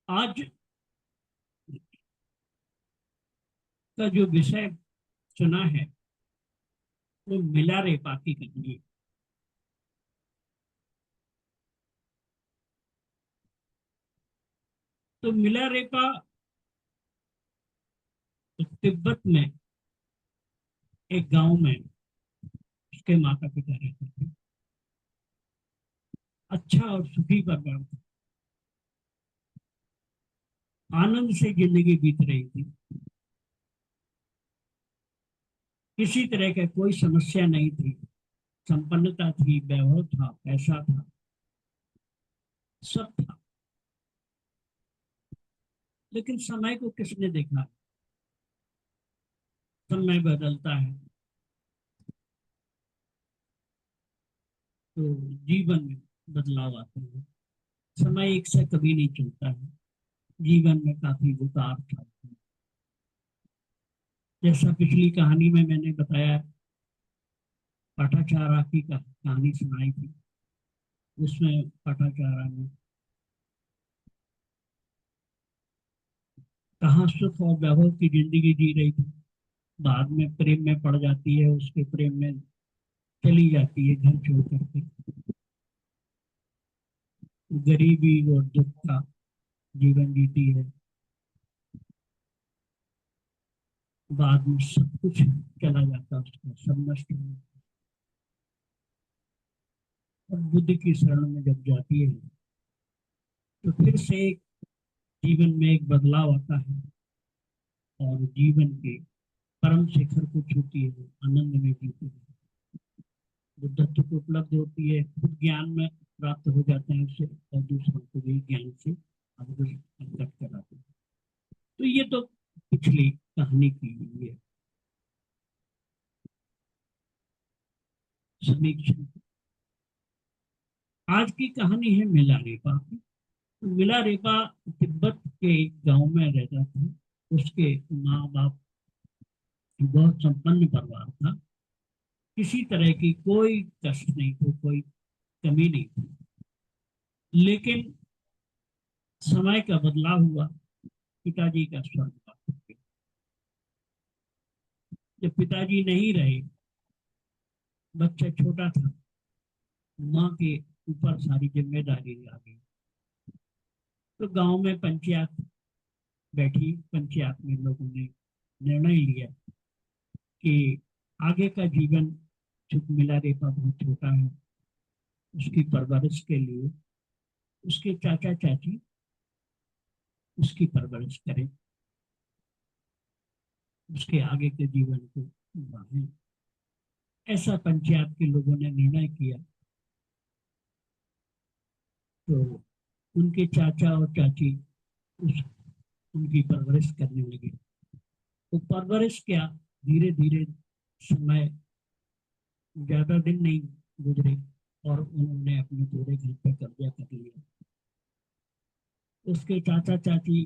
आज का जो विषय चुना है वो मिला रेपा की कहानी है। तो मिला रेपा तिब्बत में एक गांव में उसके माता पिता रहते थे। अच्छा और सुखी परिवार था। आनंद से जिंदगी बीत रही थी। किसी तरह का कोई समस्या नहीं थी। संपन्नता थी, वैभव था, पैसा था, सब था। लेकिन समय को किसने देखा? समय बदलता है तो जीवन में बदलाव आते हैं। समय एक से कभी नहीं चलता है। जीवन में काफी उतार चढ़ाव। जैसा पिछली कहानी में मैंने बताया, पटाचारा की कहानी सुनाई थी। उसमें पटाचारा ने कहाँ सुख और वैभव की जिंदगी जी रही थी। बाद में प्रेम में पड़ जाती है, उसके प्रेम में चली जाती है घर छोड़ करके। गरीबी और दुख का जीवन जीती है। बाद में सब कुछ चला जाता है, उसका सब नष्ट हो जाता है। और बुद्ध की शरण में जब जाती है तो फिर से एक जीवन में एक बदलाव आता है और जीवन के परम शिखर को छूती है, वो आनंद में जीती है। बुद्धत्व को उपलब्ध होती है, खुद ज्ञान में प्राप्त हो जाते हैं उससे, और दूसरों को भी ज्ञान से अवगत कराते हैं। तो ये तो पिछली कहानी की हुई है समीक्षा। आज की कहानी है मिला रेपा की। मिला रेपा तिब्बत के एक गांव में रहता था। उसके माँ बाप बहुत संपन्न परिवार था। किसी तरह की कोई कष्ट नहीं थी, कोई कमी नहीं थी। लेकिन समय का बदलाव हुआ। पिताजी का स्वर्गवास हो गया। जब पिताजी नहीं रहे, बच्चा छोटा था, माँ के ऊपर सारी जिम्मेदारी आ गई। तो गांव में पंचायत बैठी। पंचायत में लोगों ने निर्णय लिया कि आगे का जीवन, चूंकि मिला रेपा बहुत छोटा है, उसकी परवरिश के लिए उसके चाचा चाची उसकी परवरिश करें, उसके आगे के जीवन को बढ़ाएं। ऐसा पंचायत के लोगों ने निर्णय किया। तो उनके चाचा और चाची उस उनकी परवरिश करने लगे। तो परवरिश क्या, धीरे धीरे समय, ज्यादा दिन नहीं गुजरे और उन्होंने अपने पूरे घर पे कब्जा कर लिया। उसके चाचा चाची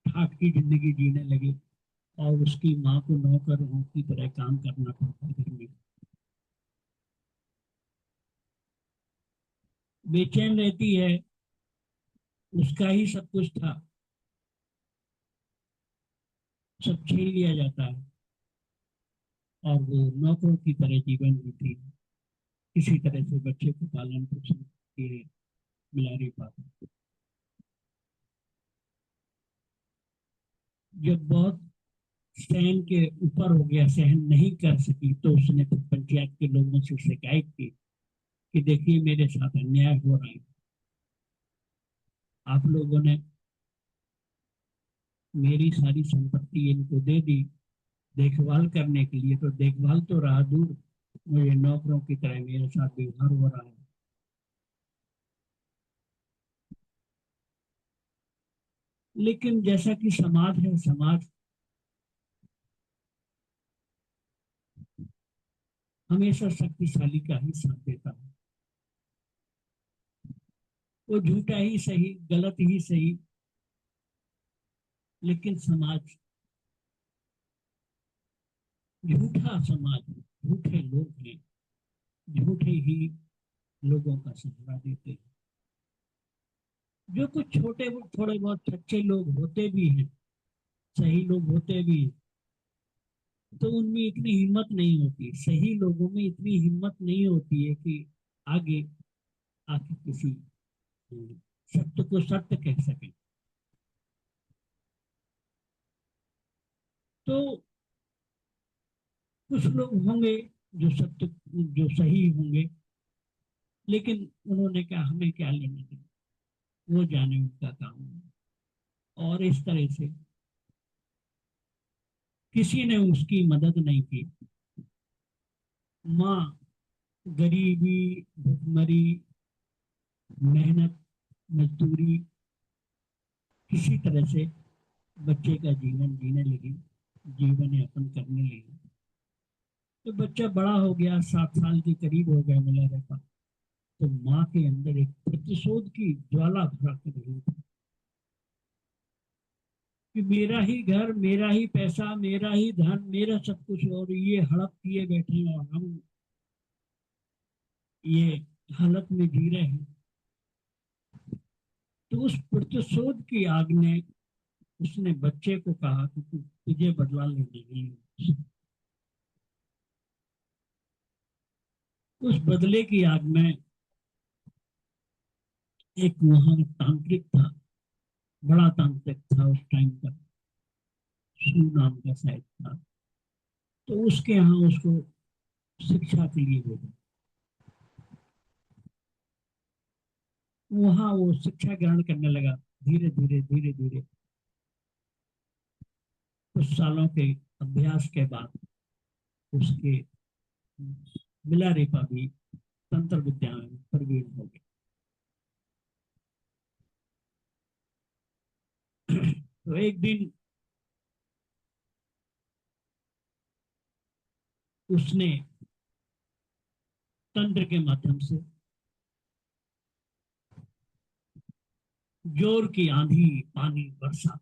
ठाट की जिंदगी जीने लगे और उसकी माँ को नौकरों की तरह काम करना पड़ता घर में। बेचैन रहती है। उसका ही सब कुछ था, सब छीन लिया जाता है और वो नौकरों की तरह जीवन जीती है। किसी तरह से बच्चे को पालन पोषण के मिला नहीं पाता। जब बहुत सहन के ऊपर हो गया, सहन नहीं कर सकी, तो उसने फिर पंचायत के लोगों से शिकायत की कि देखिए मेरे साथ अन्याय हो रहा है। आप लोगों ने मेरी सारी संपत्ति इनको दे दी देखभाल करने के लिए, तो देखभाल तो रहा दूर, मुझे नौकरों की तरह मेरे साथ व्यवहार हो रहा है। लेकिन जैसा कि समाज है, समाज हमेशा शक्तिशाली का ही साथ देता है। वो झूठा ही सही, गलत ही सही, लेकिन समाज, झूठा समाज, झूठे लोग हैं, झूठे ही लोगों का सहारा देते हैं। जो कुछ छोटे थोड़े बहुत सच्चे लोग होते भी हैं, सही लोग होते भी हैं, तो उनमें इतनी हिम्मत नहीं होती, सही लोगों में इतनी हिम्मत नहीं होती है कि आगे आके किसी सत्य को सत्य कह सके। तो कुछ लोग होंगे जो सत्य, जो सही होंगे, लेकिन उन्होंने क्या, हमें क्या लेने देना, वो जाने उनका काम है। और इस तरह से किसी ने उसकी मदद नहीं की। माँ गरीबी, भुखमरी, मेहनत, मजदूरी, किसी तरह से बच्चे का जीवन जीने लगी, जीवन यापन करने लगी। तो बच्चा बड़ा हो गया, 7 साल के करीब हो गया मिला रहता, तो माँ के अंदर एक प्रतिशोध की ज्वाला भड़क रही थी कि मेरा ही घर, मेरा ही पैसा, मेरा ही धन, मेरा सब कुछ, और ये हड़प किए बैठे हैं, और हम ये हालत में जी रहे हैं। तो उस प्रतिशोध की आग ने, उसने बच्चे को कहा कि तुझे बदला लेने नहीं। उस बदले की आग में एक वहां तांत्रिक था, बड़ा तांत्रिक था उस टाइम का, शू नाम का शायद था। तो उसके यहाँ उसको शिक्षा के लिए भेजा। वहां वो शिक्षा ग्रहण करने लगा, धीरे धीरे धीरे धीरे। कुछ सालों के अभ्यास के बाद उसके मिलारेपा भी तंत्र विद्या में प्रवीण हो गए। तो एक दिन उसने तंत्र के माध्यम से जोर की आंधी, पानी, वर्षा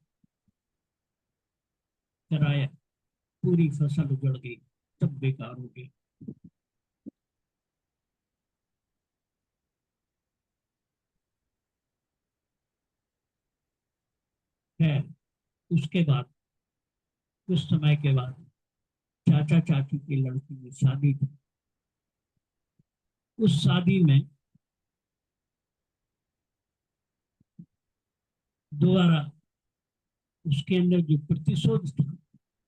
कराया, पूरी फसल उजड़ गई, सब बेकार हो गई है। उसके बाद कुछ समय के बाद चाचा चाची की लड़की की शादी थी। उस शादी में दोबारा उसके अंदर जो प्रतिशोध था,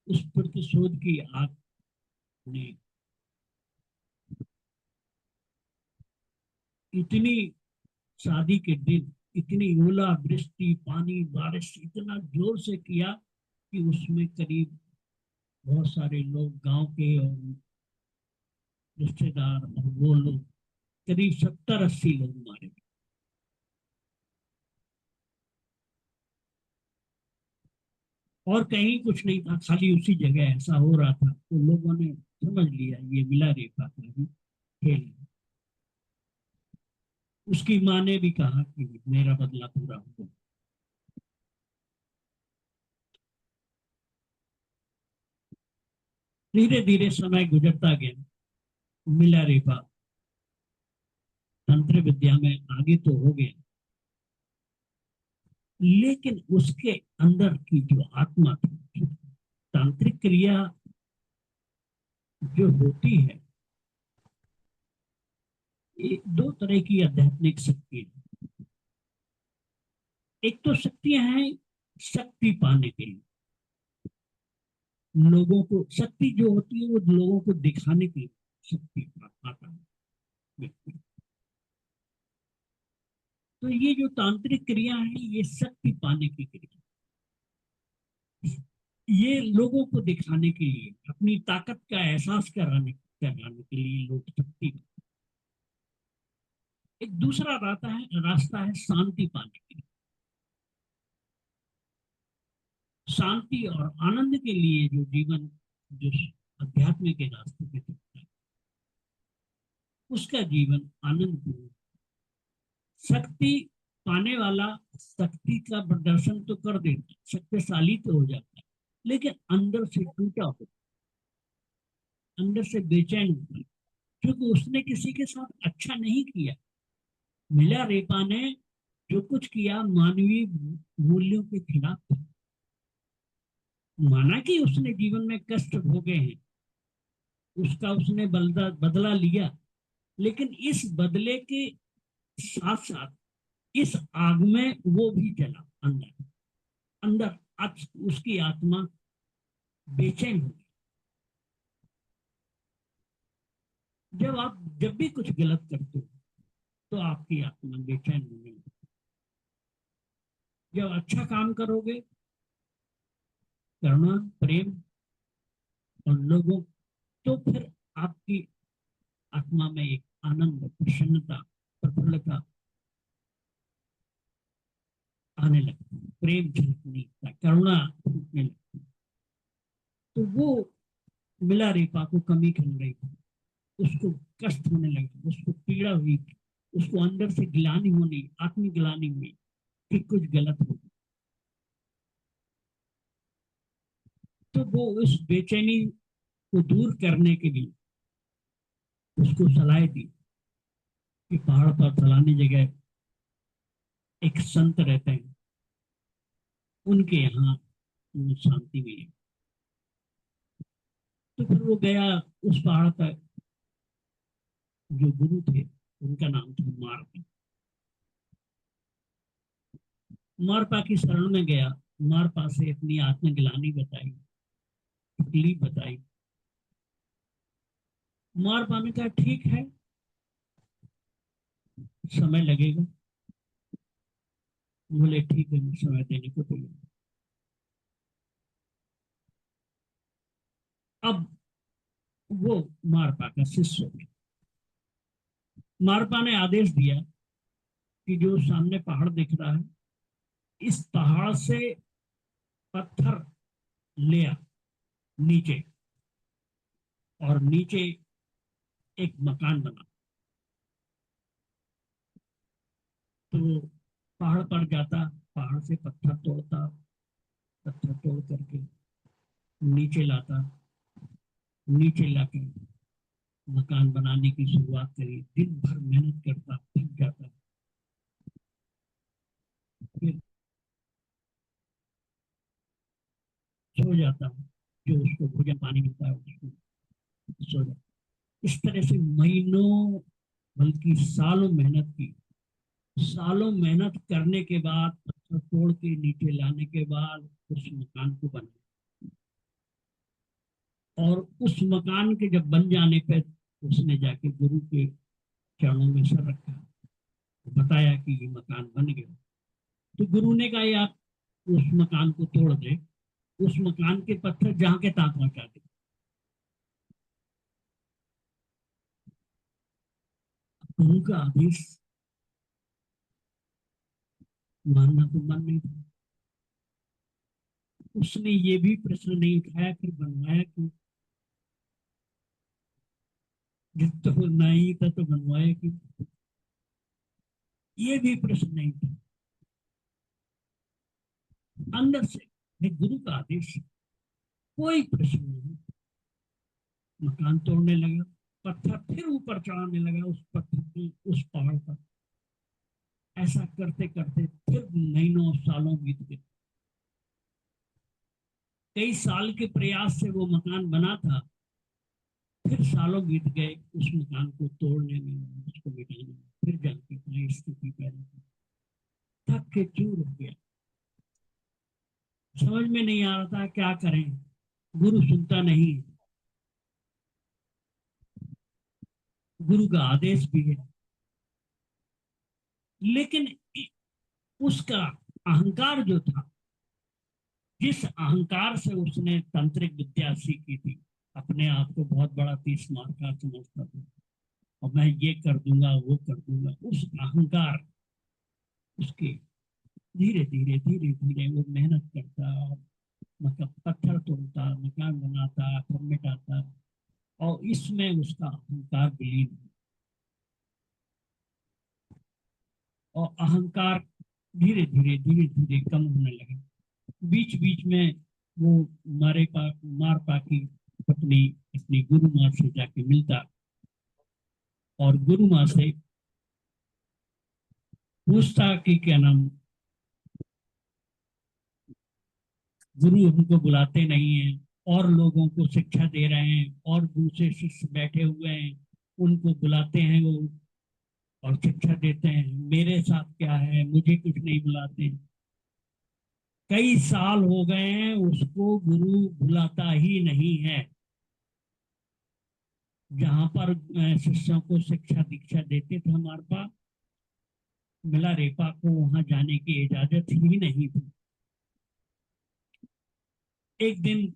उस प्रतिशोध की आग ने इतनी, शादी के दिन इतनी ओला वृष्टि, पानी, बारिश इतना जोर से किया कि उसमें करीब बहुत सारे लोग, गांव के और रिश्तेदार और वो लोग, करीब 70-80 लोग मारे गए। और कहीं कुछ नहीं था, खाली उसी जगह ऐसा हो रहा था, तो लोगों ने समझ लिया ये मिला रेखा का ही खेल है। उसकी माँ ने भी कहा कि मेरा बदला पूरा होगा। धीरे धीरे समय गुजरता गया, मिला रेखा तंत्र विद्या में आगे तो हो गया, लेकिन उसके अंदर की जो आत्मा थी, तांत्रिक क्रिया जो होती है, ये दो तरह की आध्यात्मिक शक्ति है। एक तो शक्तियां हैं शक्ति पाने के लिए, लोगों को शक्ति जो होती है वो लोगों को दिखाने के लिए शक्ति पाता है व्यक्ति। तो ये जो तांत्रिक क्रिया है, ये शक्ति पाने की क्रिया, ये लोगों को दिखाने के लिए, अपनी ताकत का एहसास कराने के लिए लोग शक्ति। एक दूसरा रास्ता है शांति पाने के लिए, शांति और आनंद के लिए जो जीवन, जो अध्यात्म के रास्ते पे चलता है, उसका जीवन आनंद पूर्ण। शक्ति पाने वाला शक्ति का प्रदर्शन तो कर देता है, शक्तिशाली तो हो जाता है, लेकिन अंदर से टूटा होता है, अंदर से बेचैन होता है, क्योंकि उसने किसी के साथ अच्छा नहीं किया। मिला रेपा ने जो कुछ किया मानवीय मूल्यों के खिलाफ था। माना कि उसने जीवन में कष्ट भोगे हैं, उसका उसने बदला लिया, लेकिन इस बदले के साथ साथ इस आग में वो भी जला अंदर अंदर। उसकी आत्मा बेचैन हो गई। जब भी कुछ गलत करते हो तो आपकी आत्मा बेचैन होने लगती। जब अच्छा काम करोगे, करुणा, प्रेम और लोगों, तो फिर आपकी आत्मा में एक आनंद, प्रसन्नता, प्रफुल्लता आने लगती, प्रेम झलकने लगता, करुणा फूटने लगती। तो वो मिला रेपा को कमी कर रही थी, उसको कष्ट होने लगा, उसको पीड़ा हुई, उसको अंदर से गिलानी होनी, आत्मगिलानी हुई कि कुछ गलत हो। तो वो उस बेचैनी को दूर करने के लिए उसको सलाह दी कि पहाड़ पर फलानी जगह एक संत रहते हैं, उनके यहाँ शांति मिली। तो फिर वो गया उस पहाड़ पर। जो गुरु थे उनका नाम था मारपा। मारपा की शरण में गया, मारपा से अपनी आत्मग्लानि बताई, तकलीफ बताई। मारपा ने कहा ठीक है, समय लगेगा। बोले ठीक है, मैं समय देने को तैयार। अब वो मारपा का शिष्य हो गया। मारपा ने आदेश दिया कि जो सामने पहाड़ दिख रहा है, इस पहाड़ से पत्थर ले आ नीचे, और नीचे एक मकान बना। तो पहाड़ पर जाता, पहाड़ से पत्थर तोड़ता, पत्थर तोड़ करके नीचे लाता, नीचे लाके मकान बनाने की शुरुआत करी। दिन भर मेहनत करता, थक जाता, फिर सो जाता। जो उसको भोजन पानी मिलता है उसको सो जाता। इस तरह से महीनों, बल्कि सालों मेहनत की। सालों मेहनत करने के बाद, पत्थर तोड़ के नीचे लाने के बाद उस मकान को बनाया। और उस मकान के जब बन जाने पर उसने जाके गुरु के चरणों में सर रखा, बताया कि ये मकान बन गया। तो गुरु ने कहा आप उस मकान को तोड़ दे, उस मकान के पत्थर जहां के तहां पहुंचा दे। गुरु का आदेश मानना तो मन नहीं था। उसने ये भी प्रश्न नहीं उठाया फिर बनवाया क्यों। जब तो नहीं था तो बनवाया क्यों, ये भी प्रश्न नहीं था अंदर से। गुरु का आदेश, कोई प्रश्न नहीं। मकान तोड़ने लगा, पत्थर फिर ऊपर चढ़ाने लगा, उस पत्थर की उस पहाड़ पर। ऐसा करते करते फिर महीनों सालों बीत गए। कई साल के प्रयास से वो मकान बना था। फिर सालों बीत गए उस मकान को तोड़ने में, उसको मिटाने में। फिर जाके अपनी स्थिति पैदा की, थक के चूर हो गया। समझ में नहीं आ रहा था क्या करें, गुरु सुनता नहीं, गुरु का आदेश भी है, लेकिन उसका अहंकार जो था, जिस अहंकार से उसने तांत्रिक विद्या सीखी थी, अपने आप को बहुत बड़ा 30 मार का समझता था, और मैं ये कर दूंगा वो कर दूंगा, उस अहंकार उसके धीरे धीरे धीरे धीरे वो मेहनत करता, मतलब पत्थर तोड़ता, मकान बनाता, फिर मिटाता, और इसमें उसका अहंकार विलीन हुआ। और अहंकार धीरे धीरे धीरे धीरे कम होने लगा। बीच बीच में वो मार पा की पत्नी अपनी गुरु माँ से जाके मिलता, और गुरु माँ से पूछता कि क्या नाम, गुरु हमको बुलाते नहीं हैं, और लोगों को शिक्षा दे रहे हैं, और दूसरे शिष्य बैठे हुए हैं, उनको बुलाते हैं वो और शिक्षा देते हैं, मेरे साथ क्या है, मुझे कुछ नहीं बुलाते। कई साल हो गए हैं, उसको गुरु बुलाता ही नहीं है। जहां पर शिष्यों को शिक्षा दीक्षा देते थे हमारे पास, मिला रेपा को वहां जाने की इजाजत ही नहीं थी। एक दिन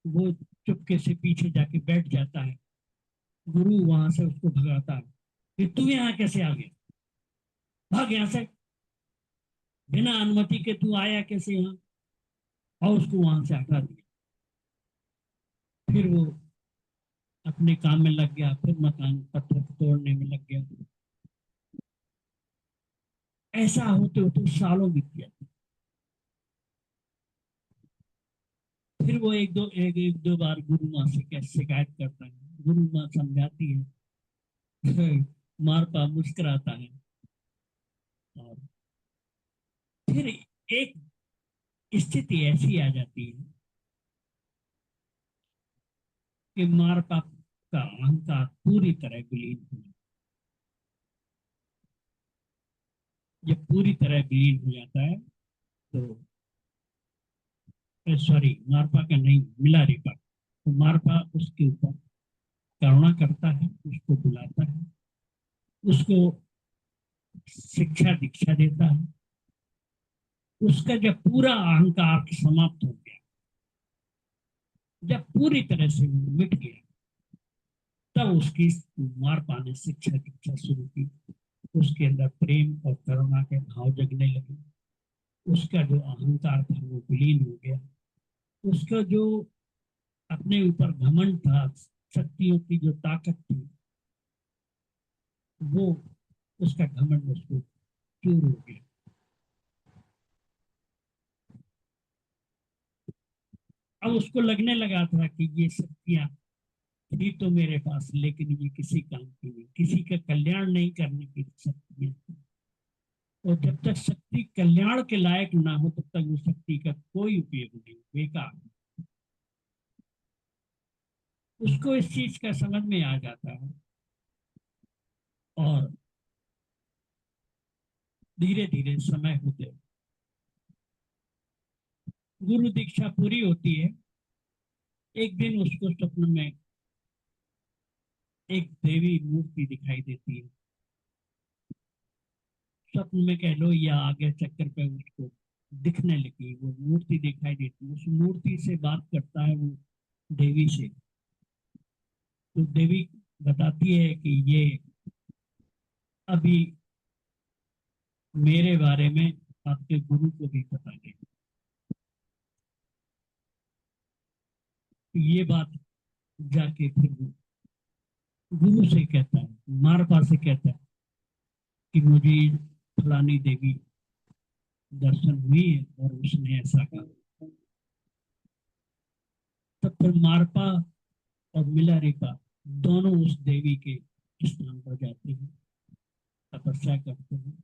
वो चुपके से पीछे जाके बैठ जाता है, गुरु वहां से उसको भगाता है कि तू यहाँ कैसे आ गया, भाग यहाँ से, बिना अनुमति के तू आया कैसे यहाँ, और उसको वहां से हटा दिया। फिर वो अपने काम में लग गया, फिर मकान पत्थर तोड़ने में लग गया। ऐसा होते होते सालों बीत गया। फिर वो एक दो बार गुरु माँ से क्या शिकायत करता है, गुरु माँ समझाती है, मारपा मुस्कुराता है। और फिर एक स्थिति ऐसी आ जाती है कि मारपा का अहंकार पूरी तरह विलीन हो जाता है। जब पूरी तरह विलीन हो जाता है तो, सॉरी, मारपा का नहीं, मिला रेपा, तो मारपा उसके ऊपर करुणा करता है, उसको बुलाता है, उसको शिक्षा दीक्षा देता है। उसका जब पूरा अहंकार समाप्त हो गया, जब पूरी तरह से वो मिट गया, तब उसकी मारपा ने शिक्षा दीक्षा शुरू की। उसके अंदर प्रेम और करुणा के भाव जगने लगे। उसका जो अहंकार था वो विलीन हो गया। उसका जो अपने ऊपर घमंड था, शक्तियों की जो ताकत थी, वो, उसका घमंड उसको चूर हो गया। अब उसको लगने लगा था कि ये शक्तियां थी तो मेरे पास, लेकिन ये किसी काम की नहीं, किसी का कल्याण नहीं करने की शक्तियां थी। और जब तक शक्ति कल्याण के लायक ना हो, तब तक उस शक्ति का कोई उपयोग नहीं, बेकार। उसको इस चीज का समझ में आ जाता है। और धीरे धीरे समय होते, गुरु दीक्षा पूरी होती है। एक दिन उसको स्वप्न में एक देवी मूर्ति दिखाई देती है। स्वप्न में कह लो या आगे चक्कर पे उसको दिखने लगी वो मूर्ति दिखाई देती है। उस मूर्ति से बात करता है वो देवी से। तो देवी बताती है कि ये अभी मेरे बारे में आपके गुरु को भी पता नहीं। तो ये बात जाके फिर वो गुरु से कहता है, मारपा से कहता है कि मुझे फलानी देवी दर्शन हुई है और उसने ऐसा कहा। तब फिर मारपा और मिलारेपा दोनों उस देवी के स्थान पर जाते हैं, तपस्या करते हैं,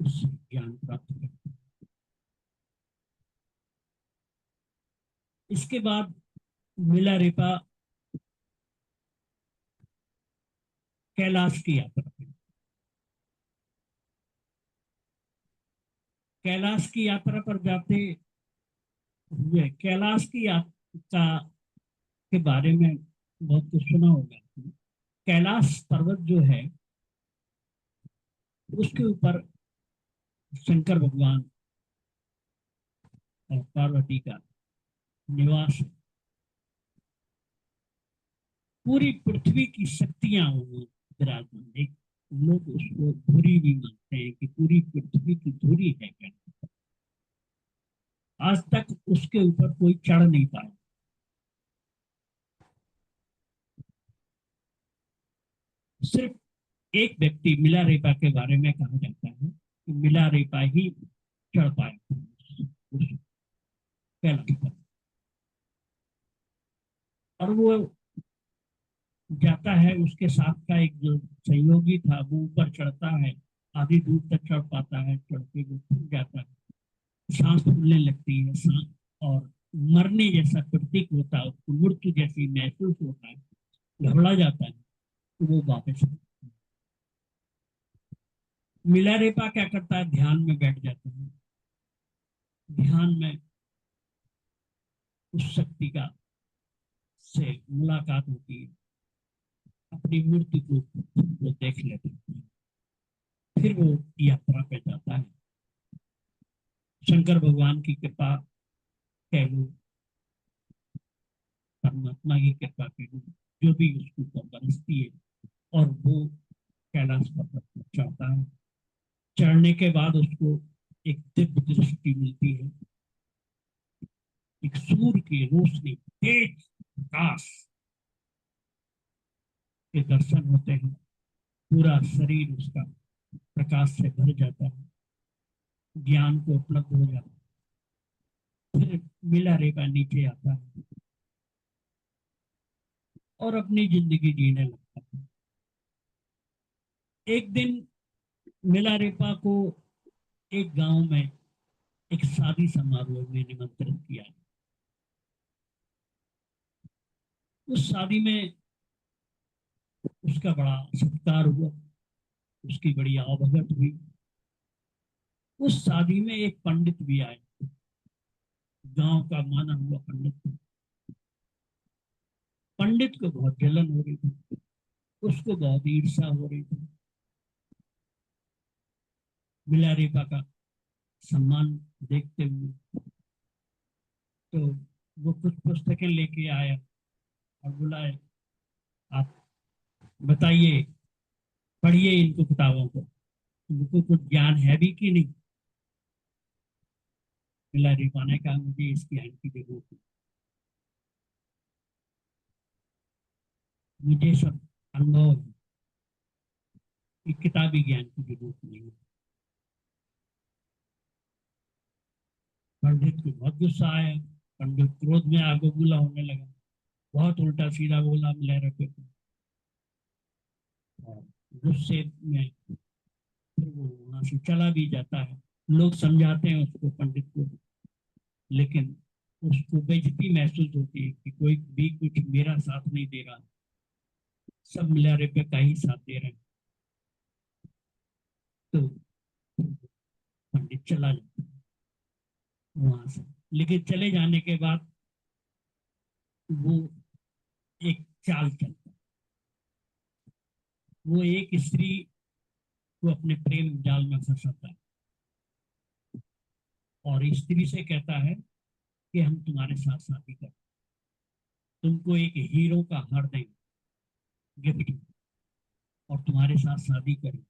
उससे ज्ञान प्राप्त करते हैं। इसके बाद मिलारेपा कैलाश की यात्रा पे, कैलाश की यात्रा पर जाते हुए, कैलाश की यात्रा के बारे में बहुत कुछ सुना होगा। कैलाश पर्वत जो है, उसके ऊपर शंकर भगवान और पार्वती का निवास है। पूरी पृथ्वी की शक्तियां वहां विराजमान। एक लोग उसको धुरी भी मानते हैं कि पूरी पृथ्वी की धुरी है क्या। आज तक उसके ऊपर कोई चढ़ नहीं पाया। सिर्फ एक व्यक्ति मिला रेपा के बारे में कहा जाता है कि मिला रेपा ही चढ़ पाया उस कैलाश पर। और वो जाता है, उसके साथ का एक जो सहयोगी था वो ऊपर चढ़ता है, आधी दूर तक चढ़ पाता है, चढ़ के वो थक जाता है, सांस फूलने लगती है, सांस और मरने जैसा प्रतीक होता है, उसको मृत्यु जैसी महसूस होता है, घबरा जाता है, तो वो वापस मिलारेपा क्या करता है, ध्यान में बैठ जाता है। ध्यान में उस शक्ति का से मुलाकात होती है, अपनी मूर्ति को वो देख लेता है, फिर वो यात्रा पे जाता है। शंकर भगवान की कृपा कह लो, परमात्मा की कृपा कह लो, जो भी उसके ऊपर बरसती है, और वो कैलाश पर्वत पर चढ़ता है। चढ़ने के बाद उसको एक दिव्य दृष्टि मिलती है, एक सूर्य की रोशनी, तेज प्रकाश के दर्शन होते हैं, पूरा शरीर उसका प्रकाश से भर जाता है, ज्ञान को उपलब्ध हो जाता है। फिर मिला रेखा नीचे आता है और अपनी जिंदगी जीने लगता है। एक दिन मिला रेपा को एक गांव में एक शादी समारोह में निमंत्रित किया। उस शादी में उसका बड़ा सत्कार हुआ, उसकी बड़ी आवभगत हुई। उस शादी में एक पंडित भी आए, गांव का माना हुआ पंडित। पंडित को बहुत जलन हो रही थी, उसको बहुत ईर्ष्या हो रही थी। बिलारीपा का सम्मान देखते हुए तो वो कुछ पुस्तकें लेके आया और बुलाए, आप बताइए, पढ़िए इनको किताबों को, तुमको कुछ ज्ञान है भी कि नहीं। बिलारीपा ने कहा, मुझे इस ज्ञान की जरूरत है, मुझे सब अनुभव है, एक किताबी ज्ञान की जरूरत नहीं है। पंडित को बहुत गुस्सा आया, पंडित क्रोध में आगो बुला होने लगा, बहुत उल्टा सीधा बोला मिला रखे को, और गुस्से में फिर वो वहां से चला भी जाता है। लोग समझाते हैं उसको, पंडित को, लेकिन उसको बेइज्जती महसूस होती है कि कोई भी कुछ मेरा साथ नहीं दे रहा, सब मिला रेपे का ही साथ दे रहे हैं। तो पंडित चला जाता है वहां से, लेकिन चले जाने के बाद वो एक चाल चलता है। वो एक स्त्री को अपने प्रेम जाल में फंसाता है और स्त्री से कहता है कि हम तुम्हारे साथ शादी करें, तुमको एक हीरो का हार देंगे गिफ्ट में, और तुम्हारे साथ शादी करें।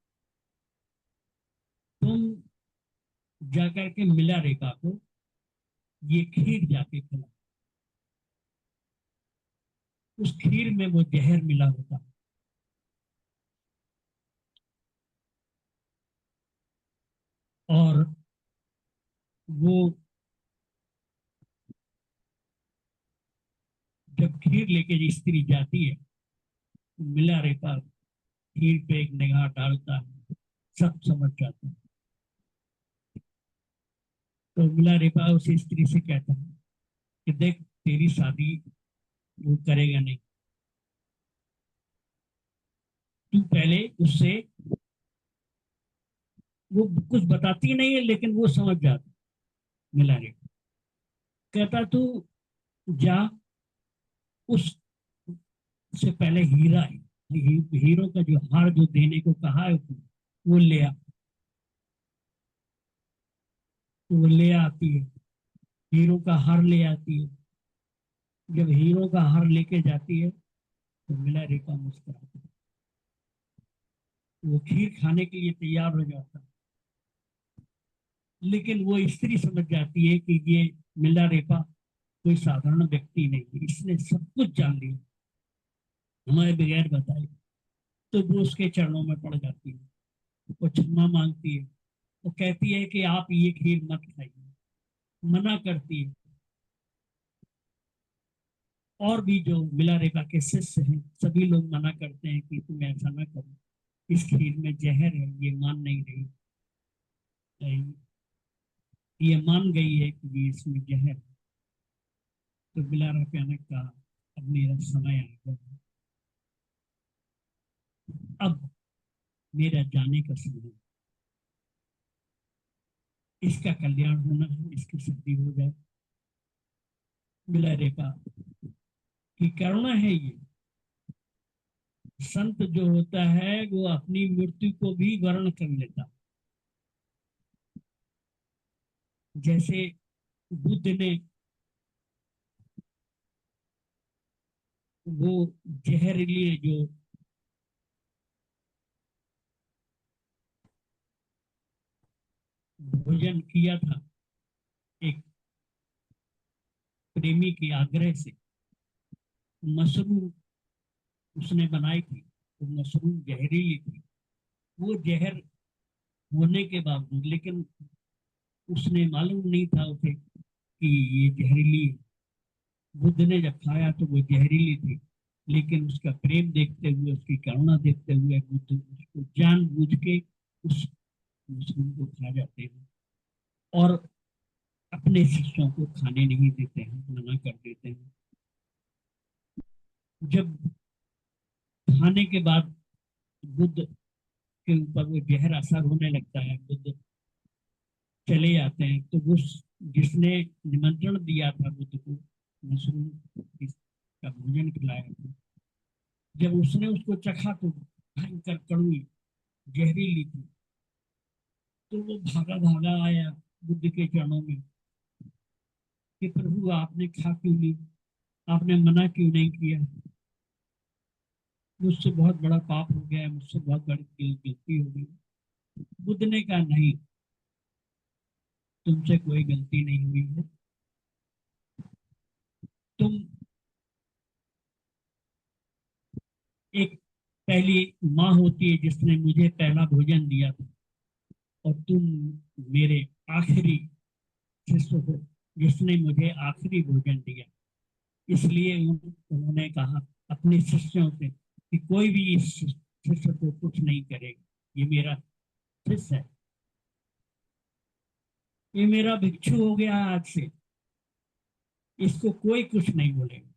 तुम जाकर के मिला रेखा को ये खीर जाके खिला, उस खीर में वो जहर मिला होता है, और वो जब खीर लेके स्त्री जाती है, तो मिला रेखा खीर पे एक निगाह डालता है, सब समझ जाता है। तो मिला रेखा उस स्त्री से कहता है कि देख, तेरी शादी वो करेगा नहीं, तू पहले उससे, वो कुछ बताती नहीं है लेकिन वो समझ जाता। मिला रेखा कहता, तू जा, उस से पहले हीरा है, हीरो का जो हार जो देने को कहा है उसने, वो ले आ। तो वो ले आती है, हीरो का हार ले आती है। जब हीरो का हार लेके जाती है तो मिला रेखा मुस्कुराती है, वो खीर खाने के लिए तैयार हो जाता है, लेकिन वो स्त्री समझ जाती है कि ये मिला रेखा कोई साधारण व्यक्ति नहीं है, इसने सब कुछ जान लिया हमारे बगैर बताए। तो वो उसके चरणों में पड़ जाती है, वो क्षमा मांगती है, वो कहती है कि आप ये खीर मत खाइए, मना करती है। और भी जो मिला रेखा के शिष्य हैं सभी लोग मना करते हैं कि तुम ऐसा ना करो, इस खीर में जहर है, ये मान नहीं रही। ये मान गई है कि ये इसमें जहर है। तो मिला रेखा ने कहा अब मेरा समय आ गया, अब मेरा जाने का समय, इसका कल्याण होना है, इसकी शादी हो जाए। मिला रेखा की करुणा है ये। संत जो होता है वो अपनी मृत्यु को भी वर्ण कर लेता। जैसे बुद्ध ने वो जहरीली जो भोजन किया था एक प्रेमी के आग्रह से, मशरूम उसने बनाई थी, तो मशरूम जहरीली थी। वो जहर होने के बावजूद, लेकिन उसने मालूम नहीं था उसे कि ये जहरीली है। बुद्ध ने जब खाया तो वो जहरीली थी, लेकिन उसका प्रेम देखते हुए, उसकी करुणा देखते हुए बुद्ध उसको जानबूझ के उस मशरूम को खा जाते हैं और अपने शिष्यों को खाने नहीं देते हैं, मना कर देते हैं। जब खाने के बाद बुद्ध के ऊपर वो जहर असर होने लगता है, बुद्ध चले जाते हैं, तो वो जिसने निमंत्रण दिया था बुद्ध को, मशरूम का भोजन खिलाया था, जब उसने उसको चखा तो भयंकर कड़वी जहरीली थी। तो वो भागा भागा आया बुद्ध के चरणों में कि प्रभु आपने खा क्यों ली, आपने मना क्यों नहीं किया, मुझसे बहुत बड़ा पाप हो गया है, मुझसे बहुत बड़ी गलती हो गई। बुद्ध ने कहा नहीं, तुमसे कोई गलती नहीं हुई है। तुम एक पहली माँ होती है जिसने मुझे पहला भोजन दिया था, और तुम मेरे आखिरी शिष्य हो जिसने मुझे आखिरी भोजन दिया। इसलिए उन्होंने कहा अपने शिष्यों से कि कोई भी इस शिष्य को कुछ नहीं करेगा, ये मेरा शिष्य है, ये मेरा भिक्षु हो गया आज से, इसको कोई कुछ नहीं बोलेगा।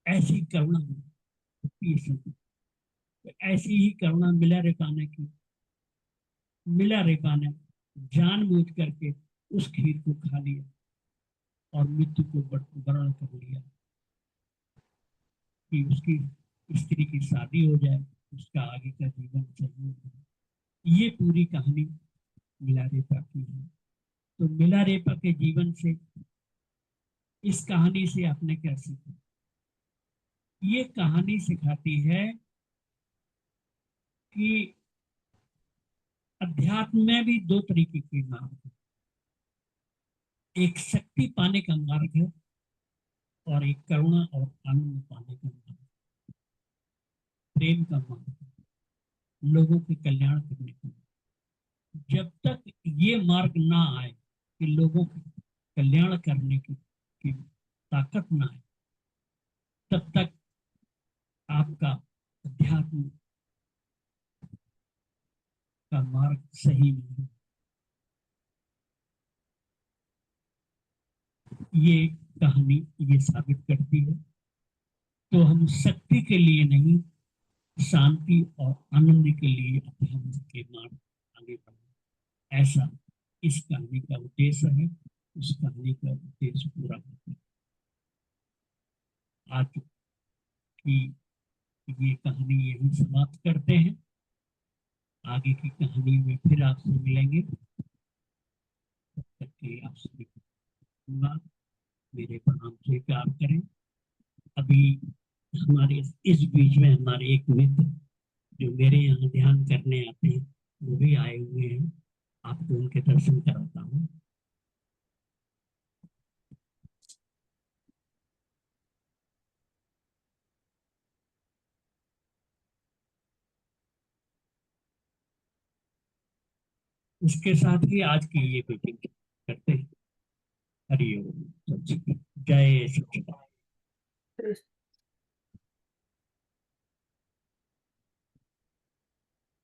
ऐसी करुणा होती है संत। ऐसी ही करुणा मिला रेपाने की। मिला रेपाने जानबूझ करके उस खीर को खा लिया और मृत्यु को वर्ण कर लिया कि उसकी स्त्री की शादी हो जाए, उसका आगे का जीवन सही हो जाए। ये पूरी कहानी मिला रेपा की है। तो मिला रेपा के जीवन से, इस कहानी से आपने क्या सीखा? ये कहानी सिखाती है कि अध्यात्म में भी दो तरीके के मार्ग हैं। एक शक्ति पाने का मार्ग है और एक करुणा और आनंद पाने का मार्ग, प्रेम का मार्ग, लोगों के कल्याण करने का मार्ग। जब तक ये मार्ग ना आए कि लोगों के कल्याण करने की ताकत ना आए, तब तक आपका अध्यात्म का मार्ग सही नहीं है। ये कहानी ये साबित करती है। तो हम शक्ति के लिए नहीं, शांति और आनंद के लिए अध्यात्म के मार्ग आगे बढ़े, ऐसा इस कहानी का उद्देश्य है। उस कहानी का उद्देश्य पूरा होता है। आज की ये कहानी यही समाप्त करते हैं। आगे की कहानी में फिर आपसे मिलेंगे। तब तक के आप सभी को धन्यवाद, मेरे प्रणाम स्वीकार करें। अभी हमारे इस बीच में हमारे एक मित्र जो मेरे यहाँ ध्यान करने आते हैं, वो भी आए हुए हैं, आपको उनके दर्शन कराता हूँ। इसके साथ ही आज की ये मीटिंग करते हैं। हरिओम। जय सच्चिदानंद।